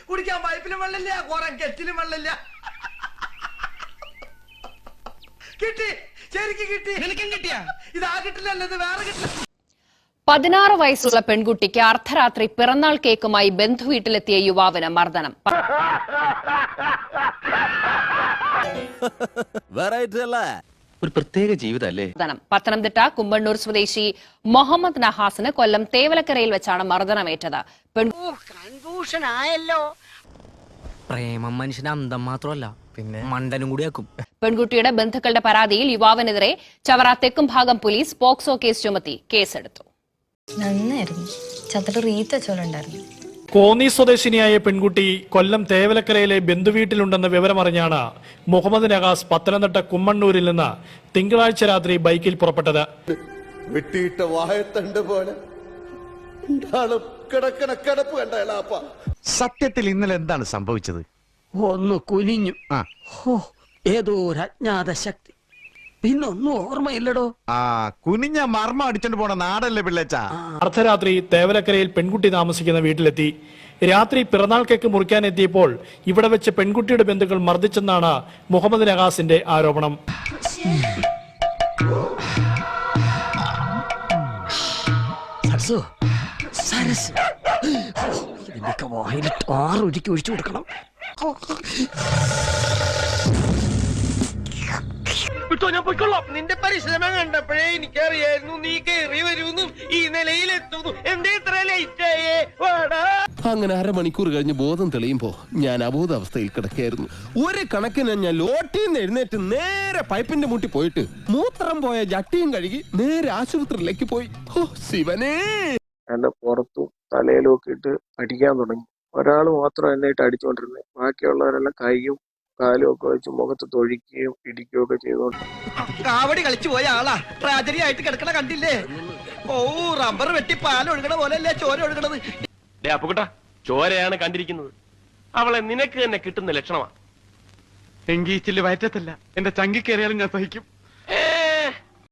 കുടിക്കാൻ പൈപ്പിലും വെള്ളമില്ല, കുറെ കെറ്റിലും വെള്ളമില്ല. കിട്ടി, ശരിക്കും കിട്ടി. നിനക്കും കിട്ടിയാ? ഇതാ കിട്ടില്ലല്ലോ, ഇത് വേറെ കിട്ടില്ല. 16 വയസ്സുള്ള പെൺകുട്ടിക്ക് അർദ്ധരാത്രി പിറന്നാൾ കേക്കുമായി ബന്ധുവീട്ടിലെത്തിയ യുവാവിന് മർദ്ദനം. ഒരു പ്രത്യേക ജീവിതമല്ലേ. പത്തനംതിട്ട കുമ്പണ്ണൂർ സ്വദേശി മുഹമ്മദ് നഹാസിന് കൊല്ലം തേവലക്കരയിൽ വെച്ചാണ് മർദ്ദനമേറ്റത്. പ്രേമം മനുഷ്യന് അന്തം മാത്രമല്ല, പിന്നെ മണ്ടനും കൂടിയാക്കും. പെൺകുട്ടിയുടെ ബന്ധുക്കളുടെ പരാതിയിൽ യുവാവിനെതിരെ ചവറ തെക്കും ഭാഗം പോലീസ് പോക്സോ കേസ് ചുമത്തി കേസെടുത്തു. കോന്നി സ്വദേശിനിയായ പെൺകുട്ടി കൊല്ലം തേവലക്കരയിലെ ബന്ധുവീട്ടിലുണ്ടെന്ന വിവരമറിഞ്ഞാണ് മുഹമ്മദ് നഹാസ് പത്തനംതിട്ട കുമ്മണ്ണൂരിൽ നിന്ന് തിങ്കളാഴ്ച രാത്രി ബൈക്കിൽ പുറപ്പെട്ടത്. വെട്ടിയിട്ട വാഴത്തണ്ട് പോലെ കിടപ്പ് കണ്ടേലാപ്പ. സത്യത്തിൽ ഇന്നലെ എന്താണ് സംഭവിച്ചത്? ഒന്ന് കുനിഞ്ഞു. ഏതോ ഒരു അജ്ഞാത ശക്തി, പിന്നൊന്നും ഓർമ്മയില്ലടോ. കുനിഞ്ഞ മർമ്മ അടിച്ചോണ്ട് പോണ നാടല്ലേ പിള്ളേച്ച. അർദ്ധരാത്രി തേവലക്കരയിൽ പെൺകുട്ടി താമസിക്കുന്ന വീട്ടിലെത്തി. രാത്രി പിറന്നാൾ കേക്ക് മുറിക്കാനെത്തിയപ്പോൾ ഇവിടെ വെച്ച് പെൺകുട്ടിയുടെ ബന്ധുക്കൾ മർദ്ദിച്ചെന്നാണ് മുഹമ്മദ് നഹാസിന്റെ ആരോപണം. ഒഴിച്ചു കൊടുക്കണം. നിന്റെ പരിശ്രമം കണ്ടപ്പോഴേ എനിക്കറിയായിരുന്നു നീ കയറി വരുമെന്നും ഈ നിലയിലെത്തുന്നു. എന്തേ ഇത്ര ലേറ്റ് ആയേ? അങ്ങനെ അരമണിക്കൂർ കഴിഞ്ഞ് ബോധം തെളിയുമ്പോ ഞാൻ അബോധാവസ്ഥയിൽ കിടക്കായിരുന്നു. ഒരു കണക്കിന് ഞാൻ ലോട്ടിന്ന് എഴുന്നേറ്റ് നേരെ പൈപ്പിന്റെ മുട്ടി പോയിട്ട് മൂത്രം പോയ ജട്ടിയും കഴുകി നേരെ ആശുപത്രിയിലേക്ക് പോയി. ശിവനേ! എന്റെ പുറത്തും തലയിലും ഒക്കെ ഇട്ട് അടിക്കാൻ തുടങ്ങി. ഒരാൾ മാത്രം എന്നിട്ട് അടിച്ചോണ്ടിരുന്നത്, ബാക്കിയുള്ളവരെല്ലാം കൈയും കാലും ഒക്കെ വെച്ച് മുഖത്ത് തൊഴിക്കുകയും ഇടിക്കുകയും ഒക്കെ ചെയ്തോണ്ട്. കാവടി കളിച്ചു പോയ ആളാ ട്രാജഡി ആയിട്ട് കിടക്കണ കണ്ടില്ലേ? ഓ, റബ്ബർ വെട്ടി പാൽ ഒഴുകണ പോലെയല്ലേ ചോര ഒഴുകണത്. അപ്പുകുട്ടാ, ചോരയാണ് കണ്ടിരിക്കുന്നത്. അവളെ നിനക്ക് തന്നെ കിട്ടുന്ന ലക്ഷണമാ. എങ്കീച്ചില് വയറ്റത്തല്ല, എന്റെ ചങ്കിക്കേറിയാലും ഞാൻ സഹിക്കും.